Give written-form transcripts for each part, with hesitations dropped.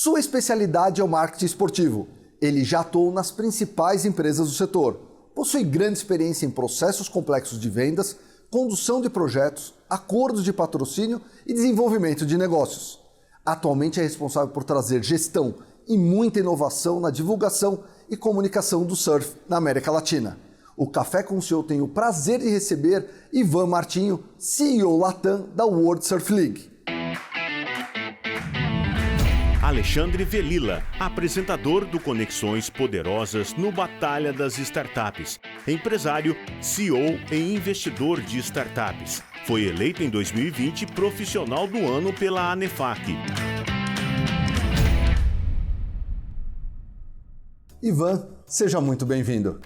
Sua especialidade é o marketing esportivo. Ele já atuou nas principais empresas do setor. Possui grande experiência em processos complexos de vendas, condução de projetos, acordos de patrocínio e desenvolvimento de negócios. Atualmente é responsável por trazer gestão e muita inovação na divulgação e comunicação do surf na América Latina. O Café com o CEO tem o prazer de receber Ivan Martinho, CEO Latam da World Surf League. Alexandre Velilla, apresentador do Conexões Poderosas no Batalha das Startups, empresário, CEO e investidor de startups. Foi eleito em 2020 Profissional do Ano pela ANEFAC. Ivan, seja muito bem-vindo.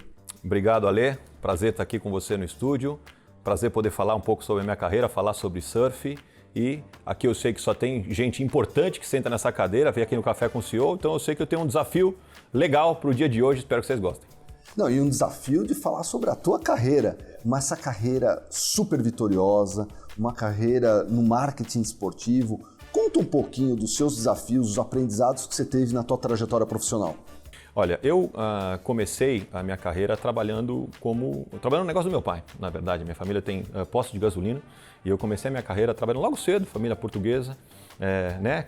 Obrigado, Ale. Prazer estar aqui com você no estúdio. Prazer poder falar um pouco sobre a minha carreira, falar sobre surf. E aqui eu sei que só tem gente importante que senta nessa cadeira, vem aqui no Café com o CEO, então eu sei que eu tenho um desafio legal para o dia de hoje, espero que vocês gostem. Não, e um desafio de falar sobre a tua carreira, mas essa carreira super vitoriosa, uma carreira no marketing esportivo. Conta um pouquinho dos seus desafios, os aprendizados que você teve na tua trajetória profissional. Olha, eu comecei a minha carreira trabalhando no negócio do meu pai, na verdade. Minha família tem posto de gasolina e eu comecei a minha carreira trabalhando logo cedo, família portuguesa, né?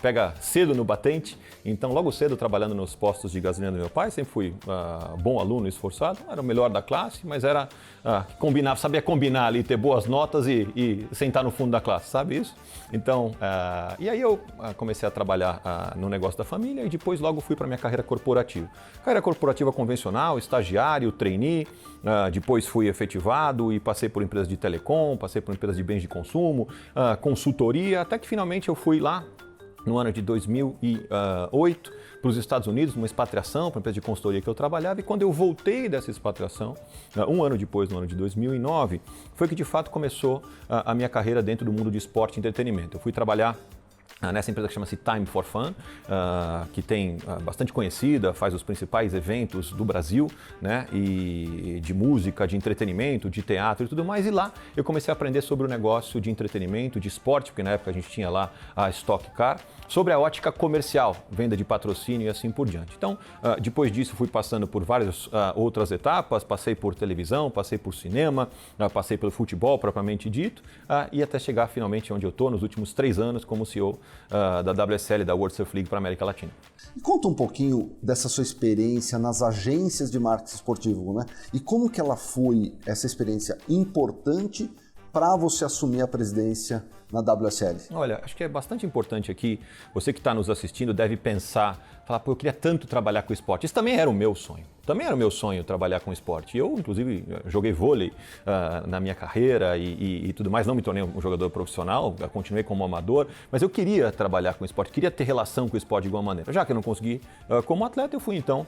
Pega cedo no batente. Então, logo cedo trabalhando nos postos de gasolina do meu pai, sempre fui bom aluno, esforçado, não era o melhor da classe, mas era sabia combinar ali, ter boas notas e sentar no fundo da classe, sabe isso? Então, e aí eu comecei a trabalhar no negócio da família e depois logo fui para minha carreira corporativa. Carreira corporativa convencional, estagiário, trainee, depois fui efetivado e passei por empresas de telecom, passei por empresas de bens de consumo, consultoria, até que finalmente eu fui lá no ano de 2008 para os Estados Unidos, uma expatriação para uma empresa de consultoria que eu trabalhava, e quando eu voltei dessa expatriação, um ano depois, no ano de 2009, foi que de fato começou a minha carreira dentro do mundo de esporte e entretenimento. Eu fui trabalhar nessa empresa que chama-se Time for Fun, que tem bastante conhecida, faz os principais eventos do Brasil, né, e de música, de entretenimento, de teatro e tudo mais. E lá eu comecei a aprender sobre o negócio de entretenimento, de esporte, porque na época a gente tinha lá a Stock Car, sobre a ótica comercial, venda de patrocínio e assim por diante. Então, depois disso fui passando por várias outras etapas, passei por televisão, passei por cinema, passei pelo futebol propriamente dito, e até chegar finalmente onde eu estou nos últimos 3 anos como CEO da WSL, da World Surf League para a América Latina. E conta um pouquinho dessa sua experiência nas agências de marketing esportivo, né? E como que ela foi, essa experiência importante para você assumir a presidência na WSL? Olha, acho que é bastante importante aqui, você que está nos assistindo deve pensar, falar, eu queria tanto trabalhar com esporte. Isso também era o meu sonho. Também era o meu sonho trabalhar com esporte. Eu, inclusive, joguei vôlei na minha carreira e tudo mais. Não me tornei um jogador profissional, continuei como amador, mas eu queria trabalhar com esporte, queria ter relação com o esporte de alguma maneira. Já que eu não consegui como atleta, eu fui então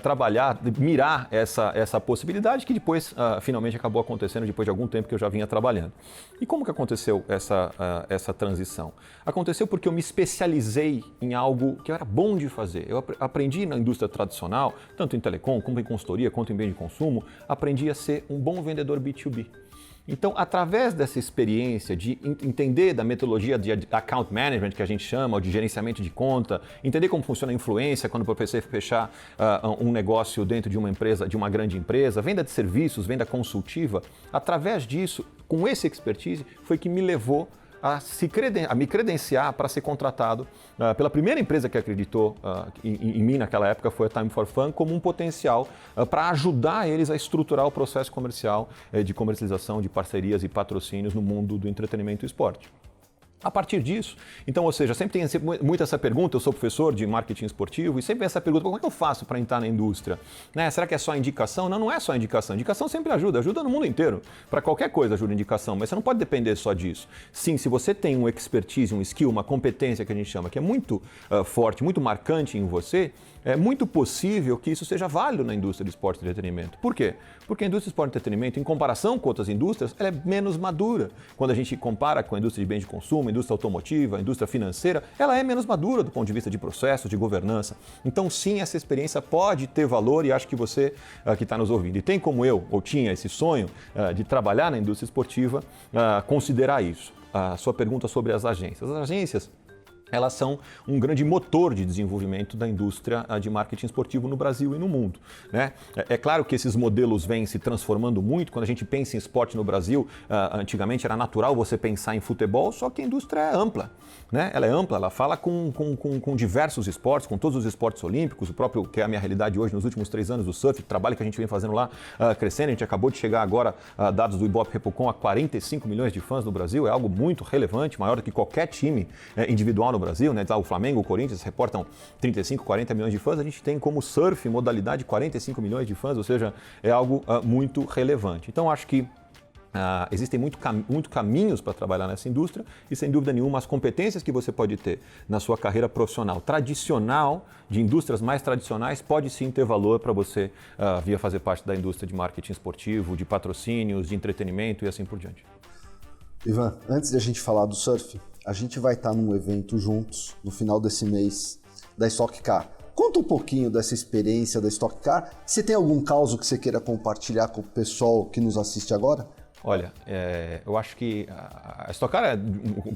trabalhar, mirar essa possibilidade que depois, finalmente, acabou acontecendo depois de algum tempo que eu já vinha trabalhando. E como que aconteceu essa transição? Aconteceu porque eu me especializei em algo que eu era bom de fazer. Eu aprendi na indústria tradicional, tanto em telecom, como em consultoria, quanto em bem de consumo, aprendi a ser um bom vendedor B2B. Então, através dessa experiência de entender da metodologia de account management, que a gente chama, ou de gerenciamento de conta, entender como funciona a influência quando o professor fechar um negócio dentro de uma empresa, de uma grande empresa, venda de serviços, venda consultiva, através disso, com esse expertise, foi que me levou a me credenciar para ser contratado pela primeira empresa que acreditou em mim naquela época, foi a Time for Fun, como um potencial para ajudar eles a estruturar o processo comercial de comercialização de parcerias e patrocínios no mundo do entretenimento e esporte. A partir disso, então, ou seja, sempre tem muito essa pergunta, eu sou professor de marketing esportivo, e sempre vem essa pergunta, como é que eu faço para entrar na indústria? Né? Será que é só indicação? Não, não é só indicação. Indicação sempre ajuda no mundo inteiro. Para qualquer coisa ajuda indicação, mas você não pode depender só disso. Sim, se você tem um expertise, um skill, uma competência que a gente chama, que é muito forte, muito marcante em você, é muito possível que isso seja válido na indústria do esporte e entretenimento. Por quê? Porque a indústria do esporte e entretenimento, em comparação com outras indústrias, ela é menos madura. Quando a gente compara com a indústria de bens de consumo, a indústria automotiva, a indústria financeira, ela é menos madura do ponto de vista de processo, de governança. Então, sim, essa experiência pode ter valor, e acho que você que está nos ouvindo e tem como eu, ou tinha esse sonho de trabalhar na indústria esportiva, considerar isso. A sua pergunta sobre as agências. As agências, elas são um grande motor de desenvolvimento da indústria de marketing esportivo no Brasil e no mundo, né? É claro que esses modelos vêm se transformando muito. Quando a gente pensa em esporte no Brasil, antigamente era natural você pensar em futebol, só que a indústria é ampla, né? Ela é ampla, ela fala com diversos esportes, com todos os esportes olímpicos, o próprio, que é a minha realidade hoje, nos últimos 3 anos do surf, o trabalho que a gente vem fazendo lá crescendo. A gente acabou de chegar agora, dados do Ibope Repocon, a 45 milhões de fãs no Brasil, é algo muito relevante, maior do que qualquer time individual no Brasil, né? O Flamengo, o Corinthians reportam 35, 40 milhões de fãs, a gente tem como surf modalidade 45 milhões de fãs, ou seja, é algo muito relevante. Então acho que existem muito caminhos para trabalhar nessa indústria e, sem dúvida nenhuma, as competências que você pode ter na sua carreira profissional tradicional, de indústrias mais tradicionais, pode sim ter valor para você vir a fazer parte da indústria de marketing esportivo, de patrocínios, de entretenimento e assim por diante. Ivan, antes de a gente falar do surf, a gente vai estar num evento juntos no final desse mês da Stock Car. Conta um pouquinho dessa experiência da Stock Car. Você tem algum caso que você queira compartilhar com o pessoal que nos assiste agora? Olha, eu acho que a Stock Car,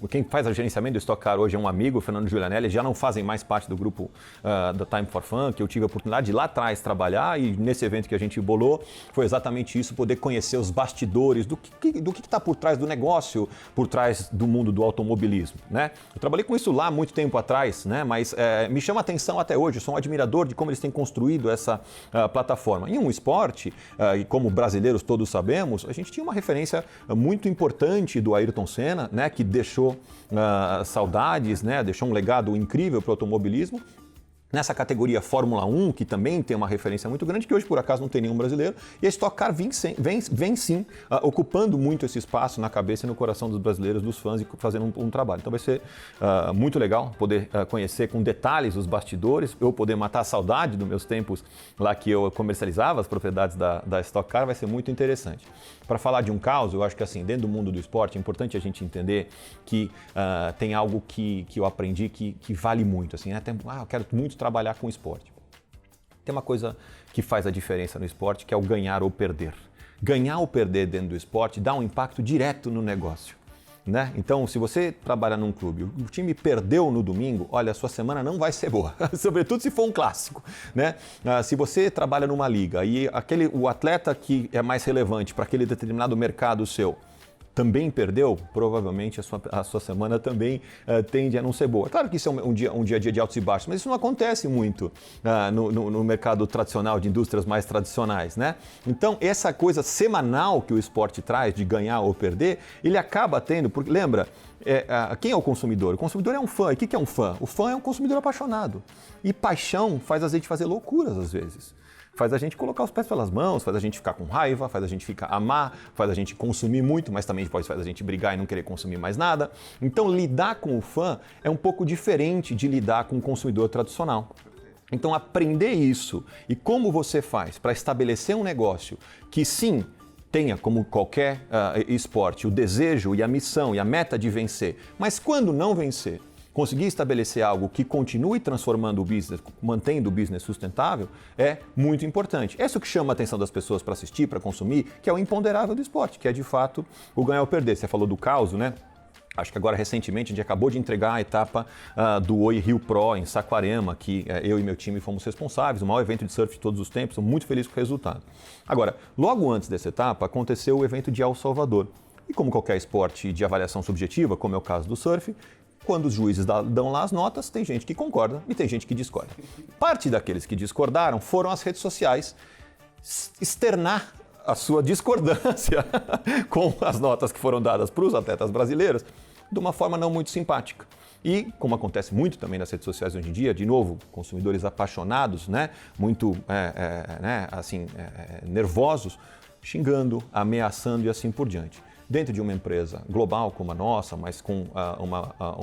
quem faz o gerenciamento do Stock Car hoje é um amigo, o Fernando Giulianelli, já não fazem mais parte do grupo da Time for Fun, que eu tive a oportunidade de lá atrás trabalhar, e nesse evento que a gente bolou foi exatamente isso, poder conhecer os bastidores do que está por trás do negócio, por trás do mundo do automobilismo, né? Eu trabalhei com isso lá há muito tempo atrás, né? Mas me chama a atenção até hoje, eu sou um admirador de como eles têm construído essa plataforma. Em um esporte, e como brasileiros todos sabemos, a gente tinha uma referência muito importante do Ayrton Senna, né, que deixou saudades, né, deixou um legado incrível para o automobilismo. Nessa categoria Fórmula 1, que também tem uma referência muito grande, que hoje por acaso não tem nenhum brasileiro, e a Stock Car vem sim ocupando muito esse espaço na cabeça e no coração dos brasileiros, dos fãs, e fazendo um trabalho. Então vai ser muito legal poder conhecer com detalhes os bastidores, eu poder matar a saudade dos meus tempos lá que eu comercializava as propriedades da Stock Car, vai ser muito interessante. Para falar de um caso, eu acho que assim, dentro do mundo do esporte, é importante a gente entender que tem algo que eu aprendi que vale muito, assim, né? Eu quero muito trabalhar com esporte. Tem uma coisa que faz a diferença no esporte, que é o ganhar ou perder. Ganhar ou perder dentro do esporte dá um impacto direto no negócio, né? Então, se você trabalha num clube, o time perdeu no domingo, olha, a sua semana não vai ser boa, sobretudo se for um clássico, né? Se você trabalha numa liga e o atleta que é mais relevante para aquele determinado mercado seu também perdeu, provavelmente a sua semana também tende a não ser boa. Claro que isso é um dia a dia de altos e baixos, mas isso não acontece muito no mercado tradicional, de indústrias mais tradicionais, né? Então, essa coisa semanal que o esporte traz, de ganhar ou perder, ele acaba tendo, porque lembra, quem é o consumidor? O consumidor é um fã. E o que é um fã? O fã é um consumidor apaixonado. E paixão faz a gente fazer loucuras às vezes. Faz a gente colocar os pés pelas mãos, faz a gente ficar com raiva, faz a gente amar, faz a gente consumir muito, mas também pode fazer a gente brigar e não querer consumir mais nada. Então, lidar com o fã é um pouco diferente de lidar com o consumidor tradicional. Então, aprender isso e como você faz para estabelecer um negócio que sim, tenha, como qualquer esporte, o desejo e a missão e a meta de vencer, mas quando não vencer, conseguir estabelecer algo que continue transformando o business, mantendo o business sustentável, é muito importante. É isso que chama a atenção das pessoas para assistir, para consumir, que é o imponderável do esporte, que é de fato o ganhar ou perder. Você falou do caos, né? Acho que agora, recentemente, a gente acabou de entregar a etapa do Oi Rio Pro em Saquarema, que eu e meu time fomos responsáveis, o maior evento de surf de todos os tempos, estou muito feliz com o resultado. Agora, logo antes dessa etapa, aconteceu o evento de El Salvador. E como qualquer esporte de avaliação subjetiva, como é o caso do surf, quando os juízes dão lá as notas, tem gente que concorda e tem gente que discorda. Parte daqueles que discordaram foram às redes sociais externar a sua discordância com as notas que foram dadas para os atletas brasileiros de uma forma não muito simpática. E, como acontece muito também nas redes sociais hoje em dia, de novo, consumidores apaixonados, né, muito nervosos, xingando, ameaçando e assim por diante. Dentro de uma empresa global como a nossa, mas com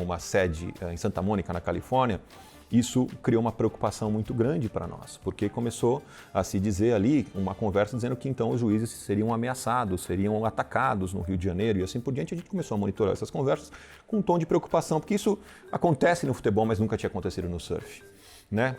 uma sede em Santa Mônica, na Califórnia, isso criou uma preocupação muito grande para nós, porque começou a se dizer ali, uma conversa dizendo que então os juízes seriam ameaçados, seriam atacados no Rio de Janeiro e assim por diante. A gente começou a monitorar essas conversas com um tom de preocupação, porque isso acontece no futebol, mas nunca tinha acontecido no surf, né?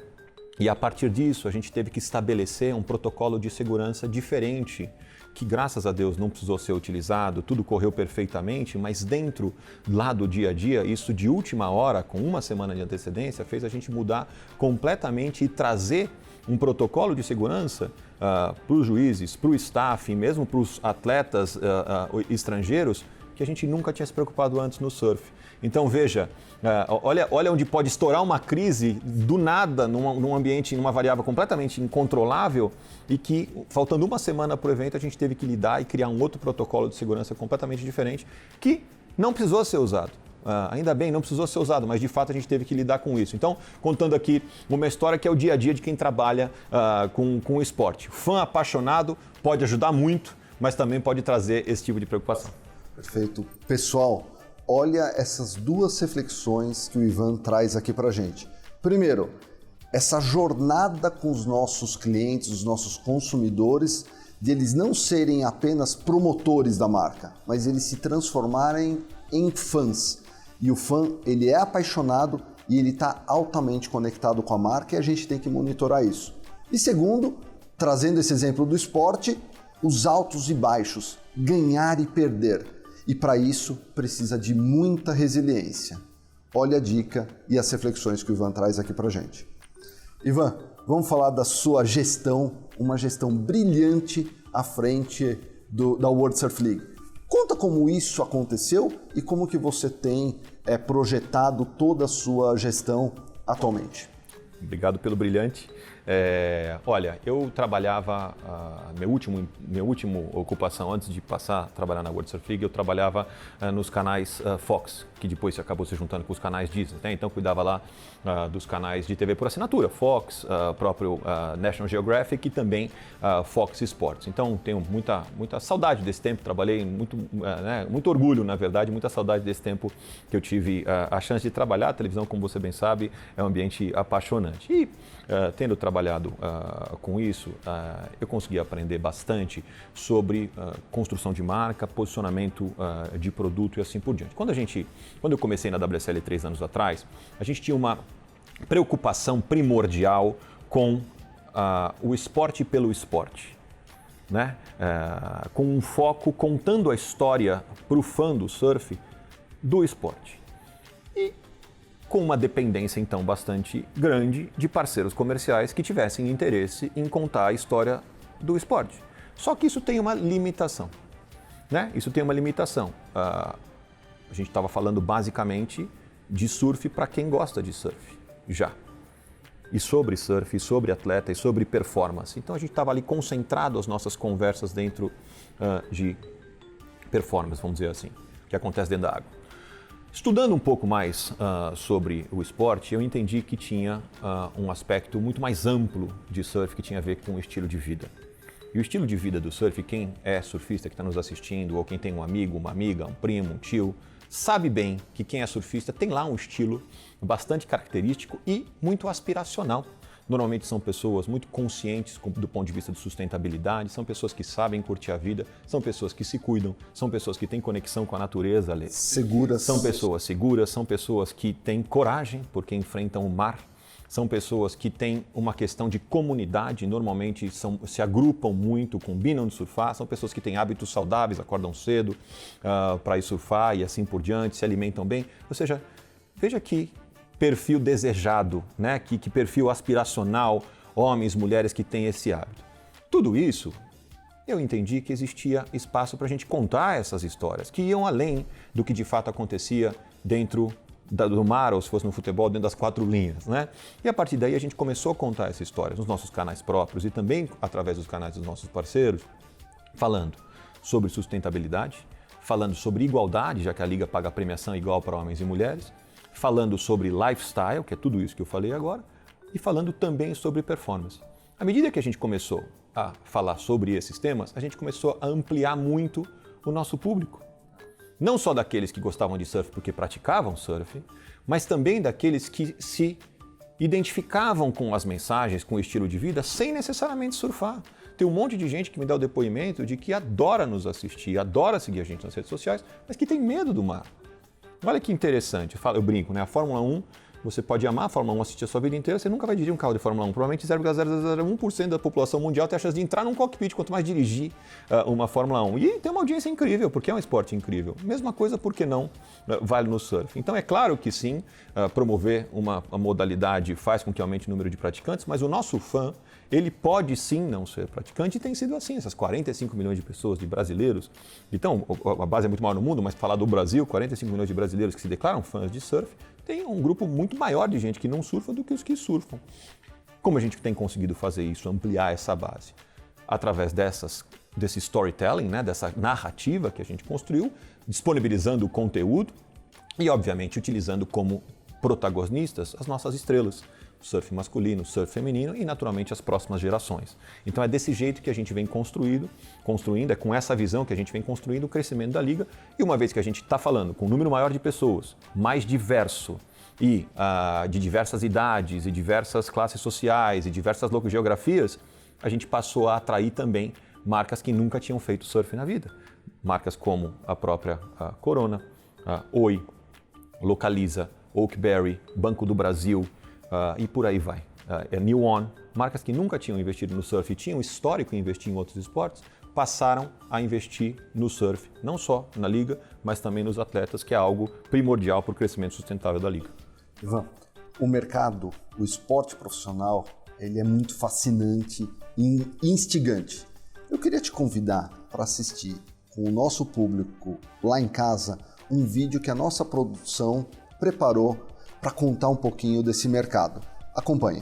E a partir disso, a gente teve que estabelecer um protocolo de segurança diferente, que graças a Deus não precisou ser utilizado, tudo correu perfeitamente, mas dentro lá do dia a dia, isso de última hora, com uma semana de antecedência, fez a gente mudar completamente e trazer um protocolo de segurança para os juízes, para o staff, mesmo para os atletas estrangeiros, que a gente nunca tinha se preocupado antes no surf. Então veja, olha onde pode estourar uma crise do nada, num ambiente, numa variável completamente incontrolável e que, faltando uma semana para o evento, a gente teve que lidar e criar um outro protocolo de segurança completamente diferente que não precisou ser usado. Ainda bem, não precisou ser usado, mas de fato a gente teve que lidar com isso. Então, contando aqui uma história que é o dia a dia de quem trabalha com o esporte. Fã apaixonado pode ajudar muito, mas também pode trazer esse tipo de preocupação. Perfeito. Pessoal, olha essas duas reflexões que o Ivan traz aqui pra gente. Primeiro, essa jornada com os nossos clientes, os nossos consumidores, de eles não serem apenas promotores da marca, mas eles se transformarem em fãs. E o fã, ele é apaixonado e ele está altamente conectado com a marca e a gente tem que monitorar isso. E segundo, trazendo esse exemplo do esporte, os altos e baixos, ganhar e perder. E para isso precisa de muita resiliência. Olha a dica e as reflexões que o Ivan traz aqui para gente. Ivan, vamos falar da sua gestão, uma gestão brilhante à frente da World Surf League. Conta como isso aconteceu e como que você tem projetado toda a sua gestão atualmente. Obrigado pelo brilhante. Olha, eu trabalhava, minha última ocupação antes de passar a trabalhar na World Surf League, eu trabalhava nos canais Fox, que depois acabou se juntando com os canais Disney, né? Então cuidava lá dos canais de TV por assinatura, Fox, próprio National Geographic e também Fox Sports. Então tenho muita saudade desse tempo, trabalhei muito orgulho, na verdade, muita saudade desse tempo que eu tive a chance de trabalhar. A televisão, como você bem sabe, é um ambiente apaixonante. E tendo trabalhado com isso, eu consegui aprender bastante sobre construção de marca, posicionamento de produto e assim por diante. Quando eu comecei na WSL 3 anos atrás, a gente tinha uma preocupação primordial com o esporte pelo esporte, né? Com um foco contando a história para o fã do surf do esporte. E com uma dependência, então, bastante grande de parceiros comerciais que tivessem interesse em contar a história do esporte. Só que isso tem uma limitação, né? Isso tem uma limitação. A gente estava falando basicamente de surf para quem gosta de surf, já. E sobre surf, e sobre atleta, e sobre performance. Então a gente estava ali concentrado as nossas conversas dentro de performance, vamos dizer assim, que acontece dentro da água. Estudando um pouco mais sobre o esporte, eu entendi que tinha um aspecto muito mais amplo de surf que tinha a ver com o estilo de vida. E o estilo de vida do surf, quem é surfista que está nos assistindo, ou quem tem um amigo, uma amiga, um primo, um tio, sabe bem que quem é surfista tem lá um estilo bastante característico e muito aspiracional. Normalmente são pessoas muito conscientes do ponto de vista de sustentabilidade, são pessoas que sabem curtir a vida, são pessoas que se cuidam, são pessoas que têm conexão com a natureza. Seguras. São pessoas seguras, são pessoas que têm coragem porque enfrentam o mar, são pessoas que têm uma questão de comunidade, normalmente se agrupam muito, combinam de surfar, são pessoas que têm hábitos saudáveis, acordam cedo para ir surfar e assim por diante, se alimentam bem. Ou seja, veja que perfil desejado, né? Que perfil aspiracional, homens, mulheres que têm esse hábito. Tudo isso, eu entendi que existia espaço para a gente contar essas histórias, que iam além do que de fato acontecia dentro do mar, ou se fosse no futebol, dentro das 4 linhas, né? E a partir daí a gente começou a contar essa história nos nossos canais próprios e também através dos canais dos nossos parceiros, falando sobre sustentabilidade, falando sobre igualdade, já que a Liga paga a premiação igual para homens e mulheres, falando sobre lifestyle, que é tudo isso que eu falei agora, e falando também sobre performance. À medida que a gente começou a falar sobre esses temas, a gente começou a ampliar muito o nosso público. Não só daqueles que gostavam de surf porque praticavam surf, mas também daqueles que se identificavam com as mensagens, com o estilo de vida, sem necessariamente surfar. Tem um monte de gente que me dá o depoimento de que adora nos assistir, adora seguir a gente nas redes sociais, mas que tem medo do mar. Olha que interessante, eu brinco, né? A Fórmula 1 Você pode amar a Fórmula 1, assistir a sua vida inteira, você nunca vai dirigir um carro de Fórmula 1. Provavelmente 0,0001% da população mundial tem a chance de entrar num cockpit, quanto mais dirigir uma Fórmula 1. E tem uma audiência incrível, porque é um esporte incrível. Mesma coisa, por que não, vale no surf. Então é claro que sim, promover uma modalidade faz com que aumente o número de praticantes, mas o nosso fã, ele pode sim não ser praticante e tem sido assim, essas 45 milhões de pessoas, de brasileiros. Então, a base é muito maior no mundo, mas falar do Brasil, 45 milhões de brasileiros que se declaram fãs de surf, tem um grupo muito maior de gente que não surfa do que os que surfam. Como a gente tem conseguido fazer isso, ampliar essa base? Através desse storytelling, né, dessa narrativa que a gente construiu, disponibilizando o conteúdo e, obviamente, utilizando como protagonistas as nossas estrelas. Surf masculino, surf feminino e, naturalmente, as próximas gerações. Então é desse jeito que a gente vem construindo, é com essa visão que a gente vem construindo o crescimento da Liga. E uma vez que a gente está falando com um número maior de pessoas, mais diverso e de diversas idades e diversas classes sociais e diversas geografias, a gente passou a atrair também marcas que nunca tinham feito surf na vida. Marcas como a própria Corona, Oi, Localiza, Oakberry, Banco do Brasil, e por aí vai. New On, marcas que nunca tinham investido no surf e tinham histórico em investir em outros esportes, passaram a investir no surf, não só na Liga, mas também nos atletas, que é algo primordial para o crescimento sustentável da Liga. Ivan, o mercado, o esporte profissional, ele é muito fascinante e instigante. Eu queria te convidar para assistir com o nosso público lá em casa um vídeo que a nossa produção preparou para contar um pouquinho desse mercado. Acompanhe.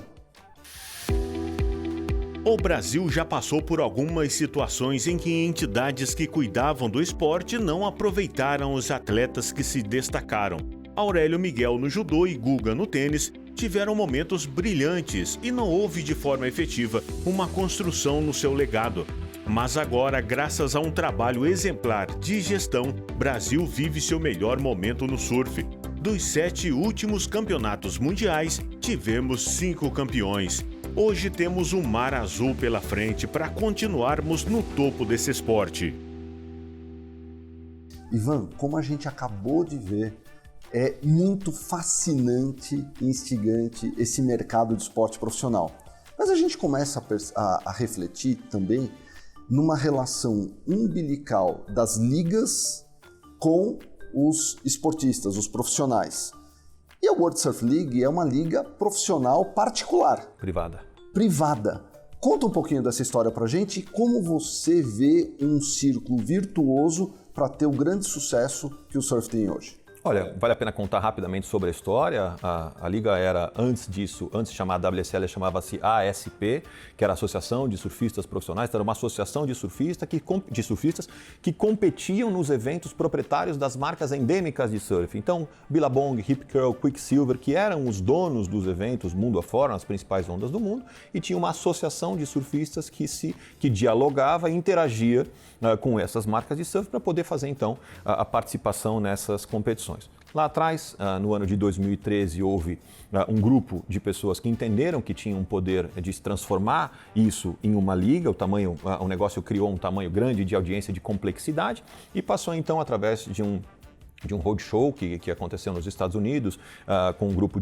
O Brasil já passou por algumas situações em que entidades que cuidavam do esporte não aproveitaram os atletas que se destacaram. Aurélio Miguel no judô e Guga no tênis tiveram momentos brilhantes e não houve de forma efetiva uma construção no seu legado. Mas agora, graças a um trabalho exemplar de gestão, Brasil vive seu melhor momento no surf. Dos 7 últimos campeonatos mundiais, tivemos 5 campeões. Hoje temos um mar azul pela frente para continuarmos no topo desse esporte. Ivan, como a gente acabou de ver, é muito fascinante e instigante esse mercado de esporte profissional. Mas a gente começa a refletir também numa relação umbilical das ligas com os esportistas, os profissionais. E a World Surf League é uma liga profissional particular. Privada. Conta um pouquinho dessa história pra gente e como você vê um círculo virtuoso para ter o grande sucesso que o surf tem hoje. Olha, vale a pena contar rapidamente sobre a história. A liga era, antes de chamar WSL, chamava-se ASP, que era a Associação de Surfistas Profissionais. Era uma associação de surfistas que competiam nos eventos proprietários das marcas endêmicas de surf. Então, Billabong, Rip Curl, Quicksilver, que eram os donos dos eventos mundo afora, as principais ondas do mundo, e tinha uma associação de surfistas que dialogava e interagia com essas marcas de surf para poder fazer, então, a participação nessas competições. Lá atrás, no ano de 2013, houve um grupo de pessoas que entenderam que tinham um poder de se transformar isso em uma liga. O negócio criou um tamanho grande de audiência, de complexidade, e passou então através de um roadshow que aconteceu nos Estados Unidos, com um grupo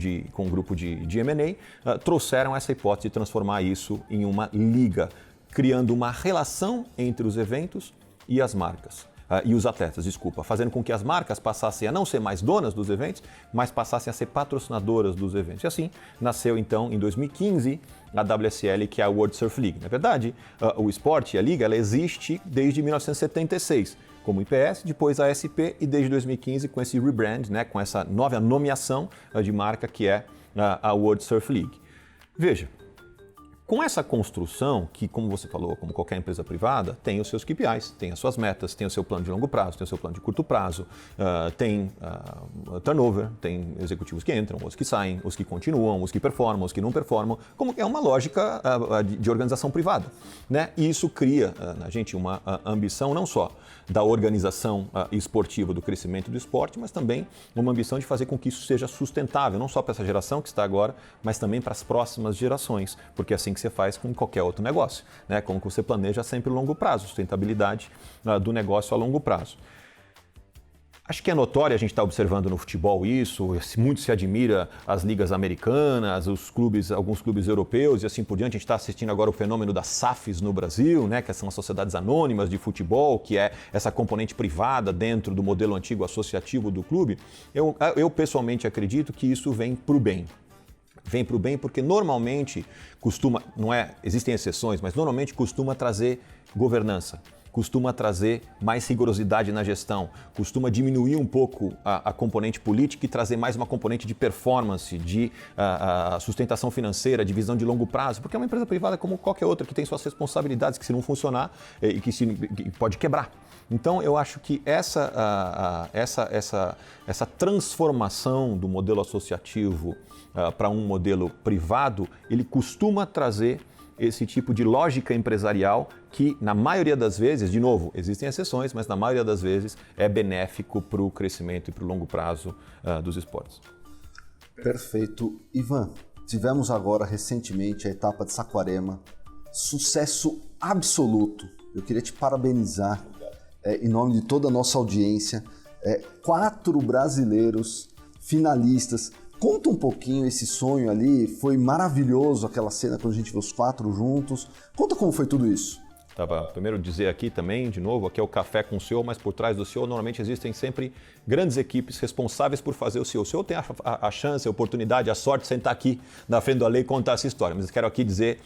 de M&A, trouxeram essa hipótese de transformar isso em uma liga, criando uma relação entre os eventos e as marcas. E os atletas, fazendo com que as marcas passassem a não ser mais donas dos eventos, mas passassem a ser patrocinadoras dos eventos. E assim nasceu então em 2015 a WSL, que é a World Surf League. Na verdade, o esporte, a liga, ela existe desde 1976, como IPS, depois a ASP e desde 2015 com esse rebrand, né, com essa nova nomeação de marca que é a World Surf League. Veja, com essa construção, que, como você falou, como qualquer empresa privada, tem os seus KPIs, tem as suas metas, tem o seu plano de longo prazo, tem o seu plano de curto prazo, tem turnover, tem executivos que entram, os que saem, os que continuam, os que performam, os que não performam, como é uma lógica de organização privada, né? E isso cria na gente uma ambição não só da organização esportiva, do crescimento do esporte, mas também uma ambição de fazer com que isso seja sustentável, não só para essa geração que está agora, mas também para as próximas gerações, porque é assim que você faz com qualquer outro negócio, né? Como que você planeja sempre o longo prazo, sustentabilidade do negócio a longo prazo. Acho que é notório, a gente está observando no futebol isso, muito se admira as ligas americanas, alguns clubes europeus e assim por diante. A gente está assistindo agora o fenômeno das SAFs no Brasil, né, que são as sociedades anônimas de futebol, que é essa componente privada dentro do modelo antigo associativo do clube. Eu pessoalmente acredito que isso vem para o bem. Vem para o bem porque normalmente existem exceções, mas normalmente costuma trazer governança. Costuma trazer mais rigorosidade na gestão, costuma diminuir um pouco a componente política e trazer mais uma componente de performance, de sustentação financeira, de visão de longo prazo, porque é uma empresa privada como qualquer outra que tem suas responsabilidades, que se não funcionar e que pode quebrar. Então eu acho que essa transformação do modelo associativo para um modelo privado, ele costuma trazer esse tipo de lógica empresarial que, na maioria das vezes, de novo, existem exceções, mas na maioria das vezes é benéfico para o crescimento e para o longo prazo dos esportes. Perfeito. Ivan, tivemos agora recentemente a etapa de Saquarema, sucesso absoluto. Eu queria te parabenizar em nome de toda a nossa audiência. 4 brasileiros finalistas. Conta um pouquinho esse sonho ali, foi maravilhoso aquela cena quando a gente viu os 4 juntos. Conta como foi tudo isso. Primeiro dizer aqui também, de novo, aqui é o Café com o CEO, mas por trás do CEO normalmente existem sempre grandes equipes responsáveis por fazer o CEO. O CEO tem a chance, a oportunidade, a sorte de sentar aqui na frente da lei e contar essa história. Mas eu quero aqui dizer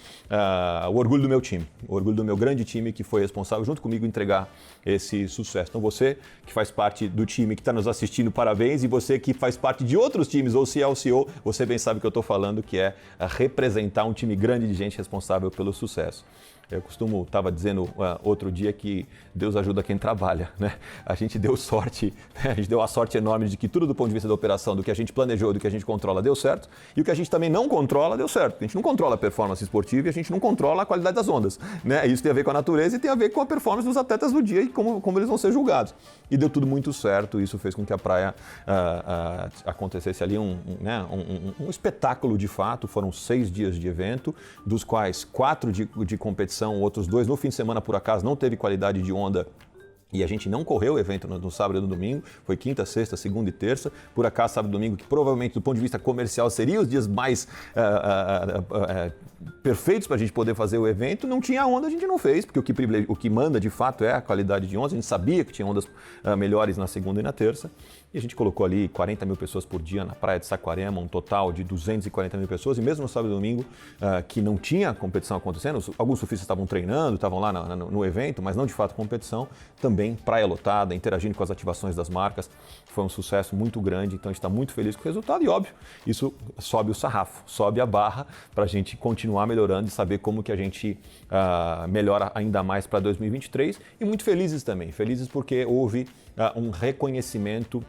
o orgulho do meu time, o orgulho do meu grande time que foi responsável junto comigo em entregar esse sucesso. Então você que faz parte do time que está nos assistindo, parabéns. E você que faz parte de outros times ou se é o CEO, você bem sabe o que eu estou falando, que é representar um time grande de gente responsável pelo sucesso. Eu estava dizendo outro dia que Deus ajuda quem trabalha, né? A gente deu sorte, né? A gente deu a sorte enorme de que tudo do ponto de vista da operação, do que a gente planejou, do que a gente controla, deu certo. E o que a gente também não controla, deu certo. A gente não controla a performance esportiva e a gente não controla a qualidade das ondas, né? Isso tem a ver com a natureza e tem a ver com a performance dos atletas do dia e como eles vão ser julgados. E deu tudo muito certo, isso fez com que a praia acontecesse ali um espetáculo de fato. Foram 6 dias de evento, dos quais 4 de competição, outros 2 no fim de semana, por acaso, não teve qualidade de onda. E a gente não correu o evento no sábado e no domingo, foi quinta, sexta, segunda e terça. Por acaso, sábado e domingo, que provavelmente do ponto de vista comercial seriam os dias mais perfeitos para a gente poder fazer o evento, não tinha onda, a gente não fez, porque o que manda de fato é a qualidade de ondas. A gente sabia que tinha ondas melhores na segunda e na terça. E a gente colocou ali 40 mil pessoas por dia na praia de Saquarema, um total de 240 mil pessoas. E mesmo no sábado e domingo, que não tinha competição acontecendo, alguns surfistas estavam treinando, estavam lá no evento, mas não de fato competição, também praia lotada, interagindo com as ativações das marcas. Foi um sucesso muito grande, então a gente está muito feliz com o resultado e, óbvio, isso sobe o sarrafo, sobe a barra para a gente continuar melhorando e saber como que a gente melhora ainda mais para 2023. E muito felizes também, felizes porque houve um reconhecimento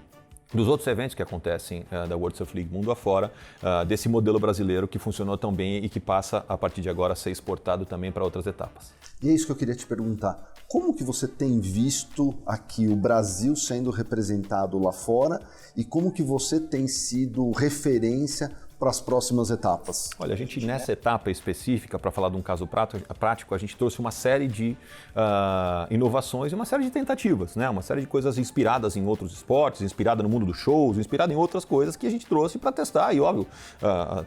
dos outros eventos que acontecem da World Surf League mundo afora, desse modelo brasileiro que funcionou tão bem e que passa, a partir de agora, a ser exportado também para outras etapas. E é isso que eu queria te perguntar. Como que você tem visto aqui o Brasil sendo representado lá fora e como que você tem sido referência para as próximas etapas? Olha, a gente nessa etapa específica, para falar de um caso prático, a gente trouxe uma série de inovações e uma série de tentativas, né? Uma série de coisas inspiradas em outros esportes, inspirada no mundo dos shows, inspirada em outras coisas que a gente trouxe para testar. E óbvio,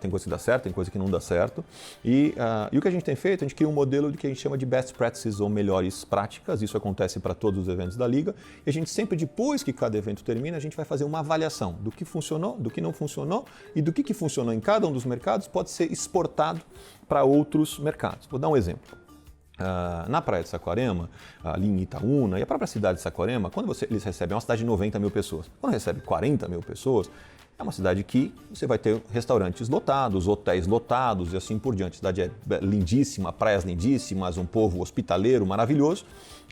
tem coisa que dá certo, tem coisa que não dá certo. E o que a gente tem feito, a gente cria um modelo que a gente chama de best practices ou melhores práticas. Isso acontece para todos os eventos da Liga. E a gente sempre, depois que cada evento termina, a gente vai fazer uma avaliação do que funcionou, do que não funcionou e do que funcionou em cada um dos mercados pode ser exportado para outros mercados. Vou dar um exemplo. Na praia de Saquarema, ali em Itaúna, e a própria cidade de Saquarema, quando eles recebem, é uma cidade de 90 mil pessoas. Quando recebe 40 mil pessoas, é uma cidade que você vai ter restaurantes lotados, hotéis lotados e assim por diante. A cidade é lindíssima, praias lindíssimas, um povo hospitaleiro maravilhoso,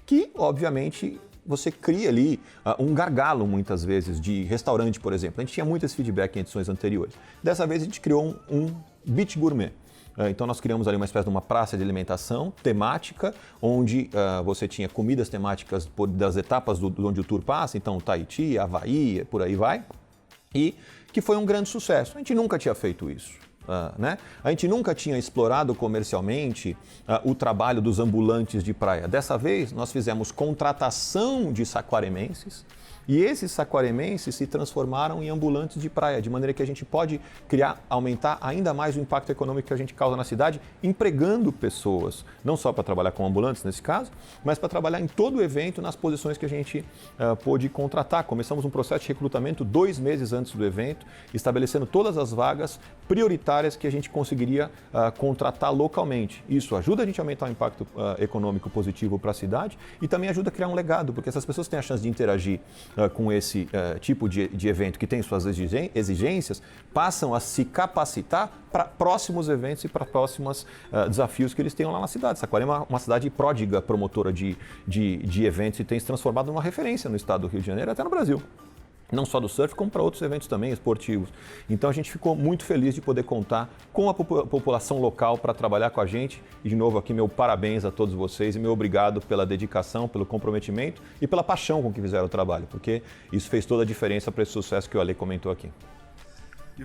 que obviamente você cria ali um gargalo, muitas vezes, de restaurante, por exemplo. A gente tinha muito esse feedback em edições anteriores. Dessa vez a gente criou um beach gourmet. Então nós criamos ali uma espécie de uma praça de alimentação temática, onde você tinha comidas temáticas das etapas onde o tour passa, então Tahiti, Havaí, por aí vai, e que foi um grande sucesso. A gente nunca tinha feito isso. A gente nunca tinha explorado comercialmente o trabalho dos ambulantes de praia. Dessa vez, nós fizemos contratação de saquaremenses E esses saquaremenses se transformaram em ambulantes de praia, de maneira que a gente pode aumentar ainda mais o impacto econômico que a gente causa na cidade, empregando pessoas, não só para trabalhar com ambulantes nesse caso, mas para trabalhar em todo o evento nas posições que a gente pôde contratar. Começamos um processo de recrutamento 2 meses antes do evento, estabelecendo todas as vagas prioritárias que a gente conseguiria contratar localmente. Isso ajuda a gente a aumentar o impacto econômico positivo para a cidade e também ajuda a criar um legado, porque essas pessoas têm a chance de interagir com esse tipo de evento que tem suas exigências, passam a se capacitar para próximos eventos e para próximos desafios que eles tenham lá na cidade. Saquarema é uma cidade pródiga, promotora de eventos e tem se transformado numa referência no estado do Rio de Janeiro, até no Brasil. Não só do surf, como para outros eventos também esportivos. Então a gente ficou muito feliz de poder contar com a população local para trabalhar com a gente. E de novo aqui meu parabéns a todos vocês e meu obrigado pela dedicação, pelo comprometimento e pela paixão com que fizeram o trabalho, porque isso fez toda a diferença para esse sucesso que o Ale comentou aqui.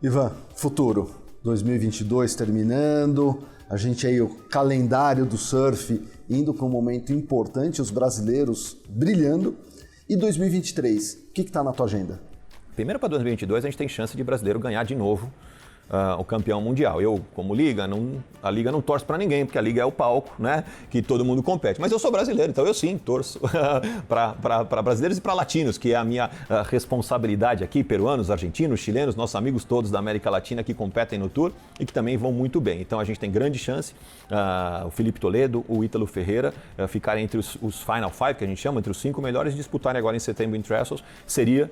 Ivan, futuro, 2022 terminando, a gente aí, o calendário do surf indo para um momento importante, os brasileiros brilhando. E 2023, o que está na tua agenda? Primeiro, para 2022, a gente tem chance de brasileiro ganhar de novo o campeão mundial. Eu, como liga, a liga não torce para ninguém, porque a liga é o palco, né, que todo mundo compete. Mas eu sou brasileiro, então eu sim torço para brasileiros e para latinos, que é a minha responsabilidade aqui, peruanos, argentinos, chilenos, nossos amigos todos da América Latina que competem no Tour e que também vão muito bem. Então a gente tem grande chance, o Felipe Toledo, o Ítalo Ferreira, ficarem entre os Final Five, que a gente chama, entre os 5 melhores, e disputarem agora em setembro em Trestles, seria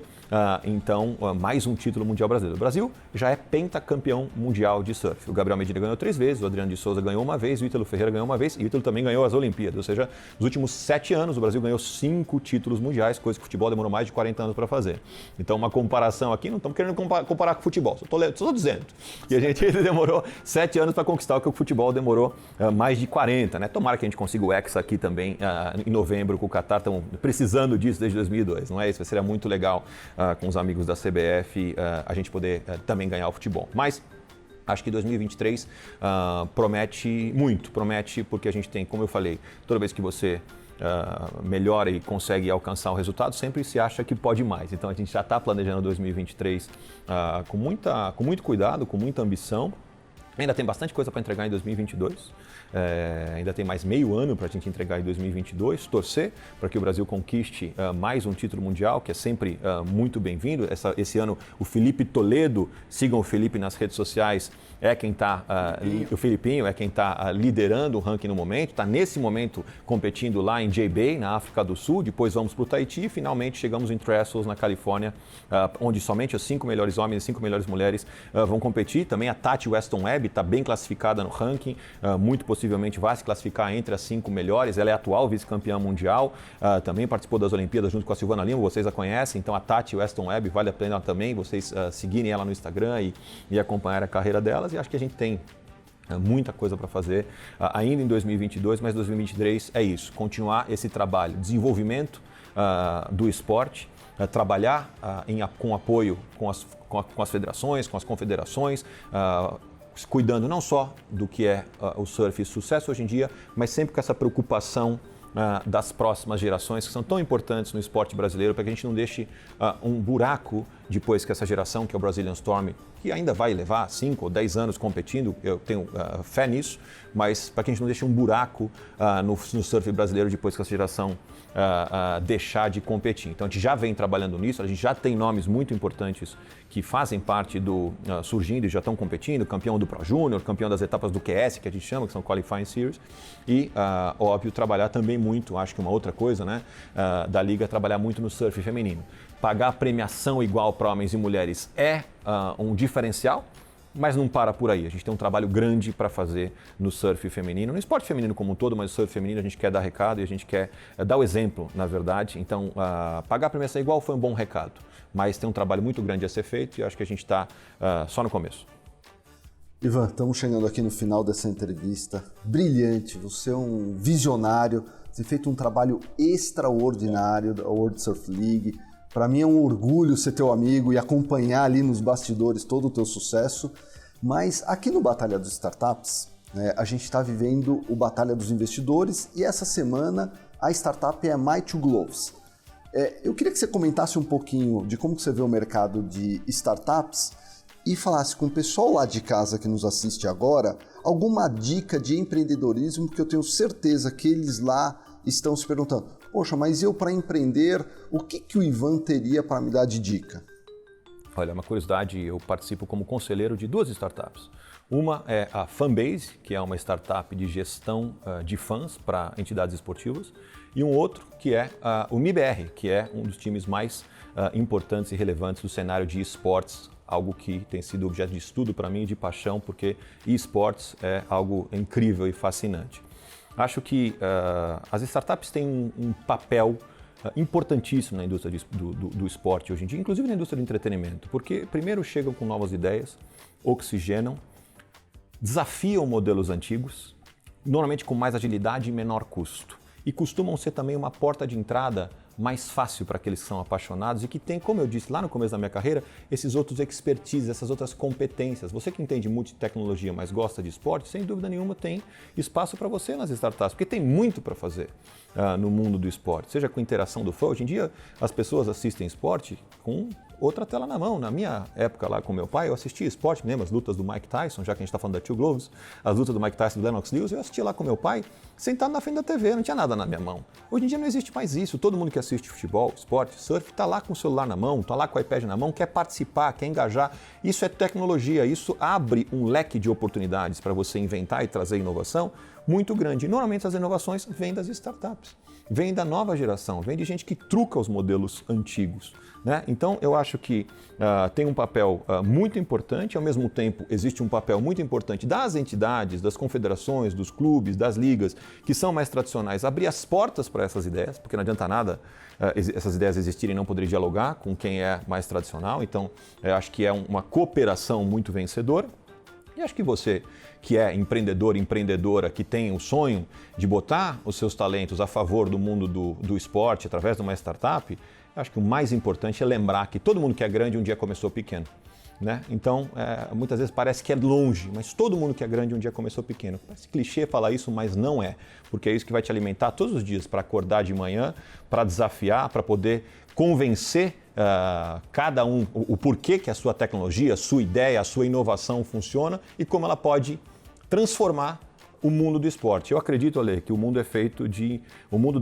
então mais um título mundial brasileiro. O Brasil já é pentacampeão mundial de surf. O Gabriel Medina ganhou 3 vezes, o Adriano de Souza ganhou 1 vez, o Ítalo Ferreira ganhou 1 vez e o Ítalo também ganhou as Olimpíadas. Ou seja, nos últimos 7 anos o Brasil ganhou 5 títulos mundiais, coisa que o futebol demorou mais de 40 anos para fazer. Então uma comparação aqui, não estamos querendo comparar com o futebol, só estou dizendo. E a gente demorou 7 anos para conquistar o que o futebol demorou mais de 40. Né? Tomara que a gente consiga o Hexa aqui também em novembro com o Qatar, estão precisando disso desde 2002, não é isso? Seria muito legal com os amigos da CBF a gente poder também ganhar o futebol. Mas acho que 2023 promete porque a gente tem, como eu falei, toda vez que você melhora e consegue alcançar o resultado, sempre se acha que pode mais. Então a gente já está planejando 2023 com muito cuidado, com muita ambição. Ainda tem bastante coisa para entregar em 2022, ainda tem mais meio ano para a gente entregar em 2022, torcer para que o Brasil conquiste mais um título mundial, que é sempre muito bem-vindo. Esse ano o Felipe Toledo, sigam o Felipe nas redes sociais, é quem está, o Filipinho é quem está liderando o ranking no momento, está nesse momento competindo lá em J-Bay, na África do Sul, depois vamos para o Tahiti e finalmente chegamos em Trestles, na Califórnia, onde somente os 5 melhores homens e 5 melhores mulheres vão competir. Também a Tati Weston Webb está bem classificada no ranking, muito possivelmente vai se classificar entre as 5 melhores. Ela é atual vice-campeã mundial, também participou das Olimpíadas junto com a Silvana Lima, vocês a conhecem. Então a Tati Weston Webb vale a pena também vocês seguirem ela no Instagram e acompanhar a carreira delas. E acho que a gente tem muita coisa para fazer ainda em 2022, mas 2023 é isso, continuar esse trabalho, desenvolvimento do esporte, trabalhar com apoio com as federações, com as confederações, cuidando não só do que é o surf e sucesso hoje em dia, mas sempre com essa preocupação das próximas gerações, que são tão importantes no esporte brasileiro, para que a gente não deixe um buraco depois que essa geração, que é o Brazilian Storm, que ainda vai levar 5 ou 10 anos competindo, eu tenho fé nisso, mas para que a gente não deixe um buraco no surf brasileiro depois que essa geração deixar de competir. Então a gente já vem trabalhando nisso, a gente já tem nomes muito importantes que fazem parte do surgindo e já estão competindo, campeão do Pro Júnior, campeão das etapas do QS, que a gente chama, que são Qualifying Series, e óbvio, trabalhar também muito, acho que uma outra coisa, né, da Liga é trabalhar muito no surf feminino. Pagar premiação igual para homens e mulheres é um diferencial, mas não para por aí. A gente tem um trabalho grande para fazer no surf feminino, no esporte feminino como um todo, mas no surf feminino a gente quer dar recado e a gente quer dar o exemplo, na verdade. Então, pagar a premiação igual foi um bom recado, mas tem um trabalho muito grande a ser feito e acho que a gente está só no começo. Ivan, estamos chegando aqui no final dessa entrevista. Brilhante, você é um visionário, você tem feito um trabalho extraordinário da World Surf League. Para mim é um orgulho ser teu amigo e acompanhar ali nos bastidores todo o teu sucesso. Mas aqui no Batalha dos Startups, né, a gente está vivendo o Batalha dos Investidores e essa semana a startup é a My2Gloves. Eu queria que você comentasse um pouquinho de como que você vê o mercado de startups e falasse com o pessoal lá de casa que nos assiste agora alguma dica de empreendedorismo, porque eu tenho certeza que eles lá estão se perguntando: poxa, mas eu para empreender, o que o Ivan teria para me dar de dica? Olha, uma curiosidade, eu participo como conselheiro de 2 startups. Uma é a Fanbase, que é uma startup de gestão de fãs para entidades esportivas, e um outro que é o MIBR, que é um dos times mais importantes e relevantes do cenário de esportes, algo que tem sido objeto de estudo para mim, de paixão, porque esportes é algo incrível e fascinante. Acho que as startups têm um papel importantíssimo na indústria do esporte hoje em dia, inclusive na indústria do entretenimento, porque primeiro chegam com novas ideias, oxigenam, desafiam modelos antigos, normalmente com mais agilidade e menor custo. E costumam ser também uma porta de entrada mais fácil para aqueles que são apaixonados e que tem, como eu disse lá no começo da minha carreira, esses outros expertise, essas outras competências. Você que entende muito de tecnologia, mas gosta de esporte, sem dúvida nenhuma tem espaço para você nas startups, porque tem muito para fazer no mundo do esporte, seja com interação do fã. Hoje em dia as pessoas assistem esporte com outra tela na mão. Na minha época lá com meu pai, eu assistia esporte, lembra as lutas do Mike Tyson, já que a gente está falando da Two Gloves, as lutas do Mike Tyson e do Lennox Lewis, eu assistia lá com meu pai, sentado na frente da TV, não tinha nada na minha mão. Hoje em dia não existe mais isso, todo mundo que assiste futebol, esporte, surf, está lá com o celular na mão, está lá com o iPad na mão, quer participar, quer engajar. Isso é tecnologia, isso abre um leque de oportunidades para você inventar e trazer inovação muito grande. E normalmente as inovações vêm das startups, vêm da nova geração, vêm de gente que truca os modelos antigos. Né? Então, eu acho que tem um papel muito importante, ao mesmo tempo existe um papel muito importante das entidades, das confederações, dos clubes, das ligas, que são mais tradicionais, abrir as portas para essas ideias, porque não adianta nada essas ideias existirem e não poder dialogar com quem é mais tradicional. Então, eu acho que é uma cooperação muito vencedora. E acho que você que é empreendedor, empreendedora, que tem o sonho de botar os seus talentos a favor do mundo do esporte através de uma startup, acho que o mais importante é lembrar que todo mundo que é grande um dia começou pequeno. Né? Então, muitas vezes parece que é longe, mas todo mundo que é grande um dia começou pequeno. Parece clichê falar isso, mas não é, porque é isso que vai te alimentar todos os dias para acordar de manhã, para desafiar, para poder convencer cada um o porquê que a sua tecnologia, a sua ideia, a sua inovação funciona e como ela pode transformar o mundo do esporte. Eu acredito, Ale, que o mundo é feito o mundo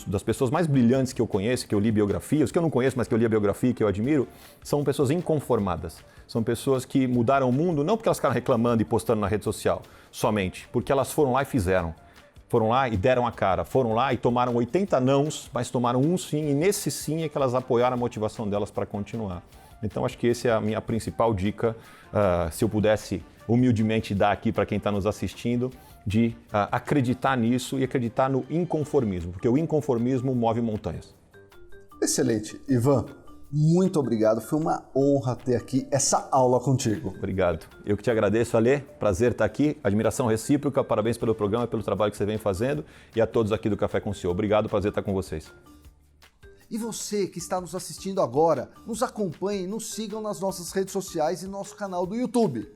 das pessoas mais brilhantes que eu conheço, que eu li biografias, que eu não conheço, mas que eu li a biografia e que eu admiro, são pessoas inconformadas. São pessoas que mudaram o mundo não porque elas ficaram reclamando e postando na rede social, somente porque elas foram lá e fizeram. Foram lá e deram a cara, foram lá e tomaram 80 nãos, mas tomaram um sim, e nesse sim é que elas apoiaram a motivação delas para continuar. Então acho que essa é a minha principal dica, se eu pudesse humildemente dar aqui para quem está nos assistindo, de acreditar nisso e acreditar no inconformismo, porque o inconformismo move montanhas. Excelente. Ivan, muito obrigado. Foi uma honra ter aqui essa aula contigo. Obrigado. Eu que te agradeço, Alê. Prazer estar aqui. Admiração recíproca. Parabéns pelo programa, pelo trabalho que você vem fazendo. E a todos aqui do Café com o CEO. Obrigado, prazer estar com vocês. E você que está nos assistindo agora, nos acompanhe, nos sigam nas nossas redes sociais e nosso canal do YouTube.